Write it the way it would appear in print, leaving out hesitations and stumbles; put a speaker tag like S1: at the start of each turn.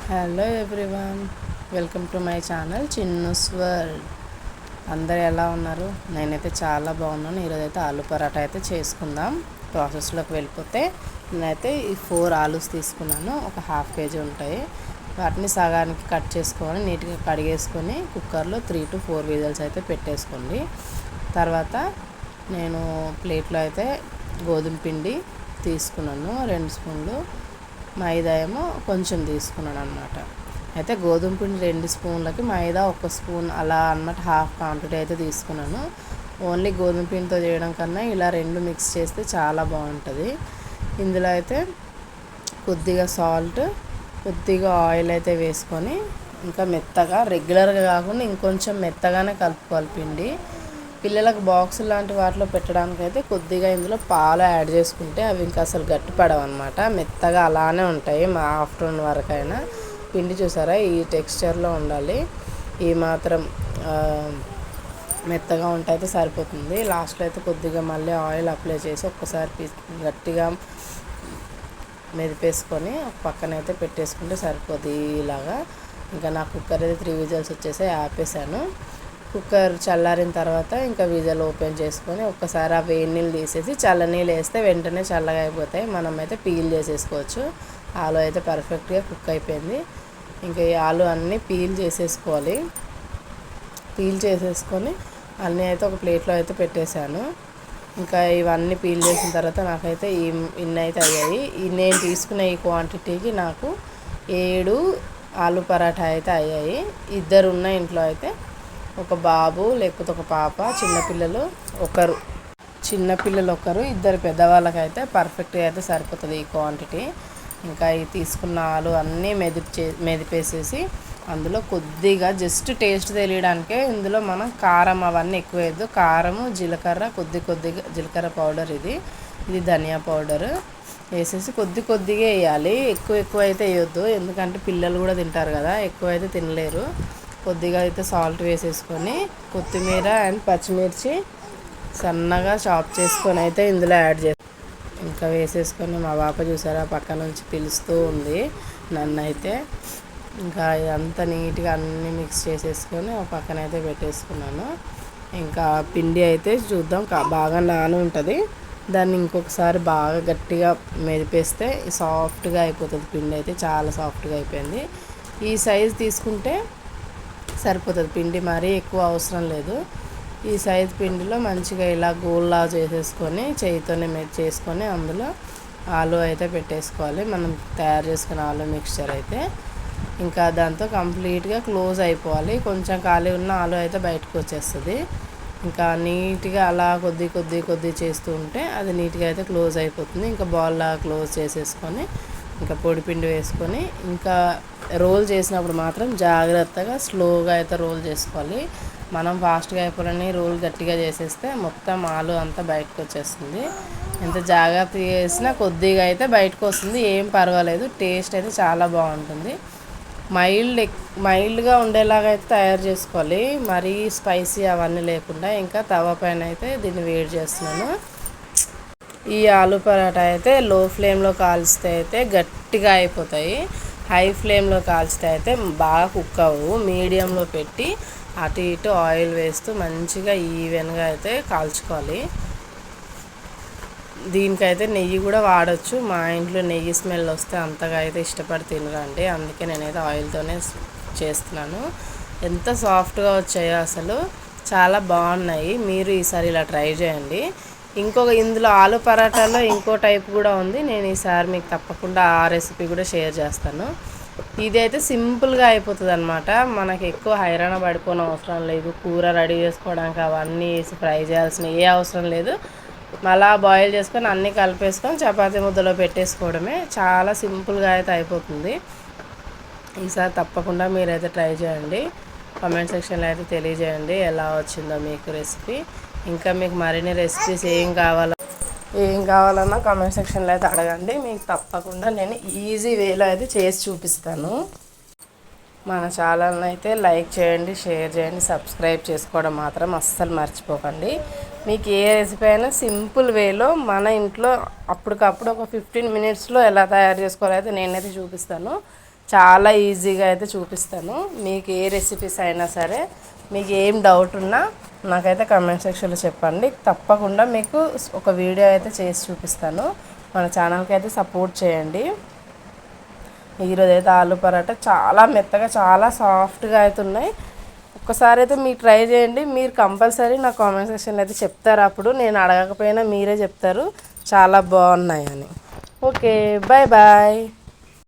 S1: Hello everyone, welcome to my channel Chinnu's world. అందరు ఎలా ఉన్నారు? నేనైతే చాలా బాగున్నాను. ఈరోజైతే ఆలు పరాటా అయితే చేసుకుందాం. ప్రాసెస్లోకి వెళ్ళిపోతే నేనైతే ఈ 4 ఆలూస్ తీసుకున్నాను. ఒక హాఫ్ కేజీ ఉంటాయి. వాటిని సగానికి కట్ చేసుకొని నీట్గా కడిగేసుకొని కుక్కర్లో 3 to 4 విజిల్స్ అయితే పెట్టేసుకోండి. తర్వాత నేను ప్లేట్లో అయితే గోధుమ పిండి తీసుకున్నాను 2 స్పూన్లు, మైదా ఏమో కొంచెం తీసుకున్నాను అనమాట. అయితే గోధుమ పిండి 2 స్పూన్లకి మైదా 1 స్పూన్ అలా అన్నమాట, హాఫ్ క్వాంటిటీ అయితే తీసుకున్నాను. ఓన్లీ గోధుమ పిండితో చేయడం కన్నా ఇలా 2 మిక్స్ చేస్తే చాలా బాగుంటుంది. ఇందులో అయితే కొద్దిగా సాల్ట్, కొద్దిగా ఆయిల్ అయితే వేసుకొని ఇంకా మెత్తగా, రెగ్యులర్గా కాకుండా ఇంకొంచెం మెత్తగానే కలుపుకోవాలి పిండి. పిల్లలకు బాక్స్ లాంటి వాటిలో పెట్టడానికి అయితే కొద్దిగా ఇందులో పాలు యాడ్ చేసుకుంటే అవి ఇంకా అసలు గట్టిపడవు అనమాట, మెత్తగా అలానే ఉంటాయి. మా ఆఫ్టర్నూన్ వరకైనా పిండి చూసారా ఈ టెక్స్చర్లో ఉండాలి. ఈ మాత్రం మెత్తగా ఉంటే అయితే సరిపోతుంది. లాస్ట్లో అయితే కొద్దిగా మళ్ళీ ఆయిల్ అప్లై చేసి ఒక్కసారి గట్టిగా మెదిపేసుకొని ఒక పక్కన అయితే పెట్టేసుకుంటే సరిపోతుంది. ఇలాగా ఇంకా నా కుక్కర్ అయితే 3 విజిల్స్ వచ్చేసి ఆపేసాను. కుక్కర్ చల్లారిన తర్వాత ఇంకా విజిల్ ఓపెన్ చేసుకొని ఒక్కసారి ఆ వేడి నీళ్ళు తీసేసి చల్లనీళ్ళు వేస్తే వెంటనే చల్లగా అయిపోతాయి. మనం అయితే పీల్ చేసేసుకోవచ్చు. ఆలు అయితే పర్ఫెక్ట్గా కుక్ అయిపోయింది. ఇంకా ఈ ఆలు అన్నీ పీల్ చేసేసుకోవాలి. పీల్ చేసేసుకొని అన్నీ అయితే ఒక ప్లేట్లో అయితే పెట్టేశాను. ఇంకా ఇవన్నీ పీల్ చేసిన తర్వాత నాకైతే ఇన్ని అయితే అయ్యాయి. నేను తీసుకున్న ఈ క్వాంటిటీకి నాకు 7 ఆలు పరాఠా అయితే అయ్యాయి. 2 ఉన్న ఇంట్లో అయితే ఒక బాబు లేకపోతే ఒక పాప, చిన్నపిల్లలు ఒకరు, 2 పెద్దవాళ్ళకైతే పర్ఫెక్ట్గా అయితే సరిపోతుంది ఈ క్వాంటిటీ. ఇంకా ఈ తీసుకున్న ఆలు అన్నీ మెదిపేసేసి అందులో కొద్దిగా జస్ట్ టేస్ట్ తెలియడానికే ఇందులో మనం కారం అవన్నీ ఎక్కువ వేయద్దు. కారము, జీలకర్ర, కొద్దిగా జీలకర్ర పౌడర్, ఇది ధనియా పౌడర్ వేసేసి కొద్దిగా వేయాలి. ఎక్కువ అయితే వేయొద్దు, ఎందుకంటే పిల్లలు కూడా తింటారు కదా, ఎక్కువ అయితే తినలేరు. కొద్దిగా అయితే సాల్ట్ వేసేసుకొని కొత్తిమీర అండ్ పచ్చిమిర్చి సన్నగా చాప్ చేసుకొని అయితే ఇందులో యాడ్ చేసి ఇంకా వేసేసుకొని మా పాప చూసారా పక్క నుంచి పిలుస్తూ ఉంది నన్ను అయితే. ఇంకా ఇదంతా నీట్గా అన్నీ మిక్స్ చేసేసుకొని ఒక పక్కన అయితే పెట్టేసుకున్నాను. ఇంకా పిండి అయితే చూద్దాం, బాగా నాని ఉంటుంది. దాన్ని ఇంకొకసారి బాగా గట్టిగా మెదిపేస్తే సాఫ్ట్గా అయిపోతుంది. పిండి అయితే చాలా సాఫ్ట్గా అయిపోయింది. ఈ సైజు తీసుకుంటే సరిపోతుంది, పిండి మరీ ఎక్కువ అవసరం లేదు. ఈ సైజ్ పిండిలో మంచిగా ఇలా గోల్లా చేసేసుకొని చేయితోనే చేసుకొని అందులో ఆలు అయితే పెట్టేసుకోవాలి. మనం తయారు చేసుకున్న ఆలు మిక్స్చర్ అయితే ఇంకా దాంతో కంప్లీట్గా క్లోజ్ అయిపోవాలి. కొంచెం ఖాళీ ఉన్న ఆలు అయితే బయటకు వచ్చేస్తుంది. ఇంకా నీట్గా అలా కొద్ది చేస్తూ ఉంటే అది నీట్గా అయితే క్లోజ్ అయిపోతుంది. ఇంకా బాల్లా క్లోజ్ చేసేసుకొని ఇంకా పొడిపిండి వేసుకొని ఇంకా రోల్ చేసినప్పుడు మాత్రం జాగ్రత్తగా స్లోగా అయితే రోల్ చేసుకోవాలి. మనం ఫాస్ట్గా అయిపోవాలని రోల్ గట్టిగా చేసేస్తే మొత్తం ఆలు అంతా బయటకు వచ్చేస్తుంది. ఎంత జాగ్రత్త చేసినా కొద్దిగా అయితే బయటకు వస్తుంది, ఏం పర్వాలేదు. టేస్ట్ అయితే చాలా బాగుంటుంది. మైల్డ్గా ఉండేలాగా అయితే తయారు చేసుకోవాలి, మరీ స్పైసీ అవన్నీ లేకుండా. ఇంకా తవా పైన అయితే దీన్ని వేడి చేస్తున్నాను. ఈ ఆలు పరాటా అయితే లో ఫ్లేమ్లో కాల్స్తే అయితే గట్టిగా అయిపోతాయి, హై ఫ్లేమ్లో కాల్స్తే అయితే బాగా కుక్ అవ్వవు. మీడియంలో పెట్టి అటు ఇటు ఆయిల్ వేస్తూ మంచిగా ఈవెన్గా అయితే కాల్చుకోవాలి. దీనికైతే నెయ్యి కూడా వాడచ్చు. మా ఇంట్లో నెయ్యి స్మెల్ వస్తే అంతగా అయితే ఇష్టపడి తినరండి, అందుకే నేనైతే ఆయిల్తోనే చేస్తున్నాను. ఎంత సాఫ్ట్గా వచ్చాయో అసలు, చాలా బాగున్నాయి. మీరు ఈసారి ఇలా ట్రై చేయండి. ఇందులో ఆలు పరాటాలో ఇంకో టైప్ కూడా ఉంది, నేను ఈసారి మీకు తప్పకుండా ఆ రెసిపీ కూడా షేర్ చేస్తాను. ఇది అయితే సింపుల్గా అయిపోతుంది అనమాట, మనకి ఎక్కువ హైరాణ పడిపోయిన అవసరం లేదు. కూర రెడీ చేసుకోవడానికి అవన్నీ వేసి ఫ్రై చేయాల్సిన ఏ అవసరం లేదు. మళ్ళా బాయిల్ చేసుకొని అన్నీ కలిపేసుకొని చపాతీ ముద్దలో పెట్టేసుకోవడమే, చాలా సింపుల్గా అయితే అయిపోతుంది. ఈసారి తప్పకుండా మీరైతే ట్రై చేయండి. కామెంట్ సెక్షన్లో అయితే తెలియజేయండి ఎలా వచ్చిందో మీకు రెసిపీ. ఇంకా మీకు మరిన్ని రెసిపీస్ ఏం కావాలన్నా కామెంట్ సెక్షన్లో అయితే అడగండి, మీకు తప్పకుండా నేను ఈజీ వేలో అయితే చేసి చూపిస్తాను. మన ఛానల్ని అయితే లైక్ చేయండి, షేర్ చేయండి, సబ్స్క్రైబ్ చేసుకోవడం మాత్రం అస్సలు మర్చిపోకండి. మీకు ఏ రెసిపీ అయినా సింపుల్ వేలో మన ఇంట్లో అప్పటికప్పుడు ఒక 15 మినిట్స్లో ఎలా తయారు చేసుకోవాలో అయితే నేనైతే చూపిస్తాను. చాలా ఈజీగా అయితే చూపిస్తాను. మీకు ఏ రెసిపీస్ అయినా సరే, మీకు ఏం డౌట్ ఉన్నా నాకైతే కామెంట్ సెక్షన్లో చెప్పండి. తప్పకుండా మీకు ఒక వీడియో అయితే చేసి చూపిస్తాను. మన ఛానల్కి అయితే సపోర్ట్ చేయండి. ఈరోజు అయితే ఆలు పరాటా చాలా మెత్తగా, చాలా సాఫ్ట్గా అయితే ఉన్నాయి. ఒక్కసారి అయితే మీరు ట్రై చేయండి. మీరు కంపల్సరీ నా కామెంట్ సెక్షన్లో అయితే చెప్తారు. అప్పుడు నేను అడగకపోయినా మీరే చెప్తారు చాలా బాగున్నాయని. Okay, bye bye.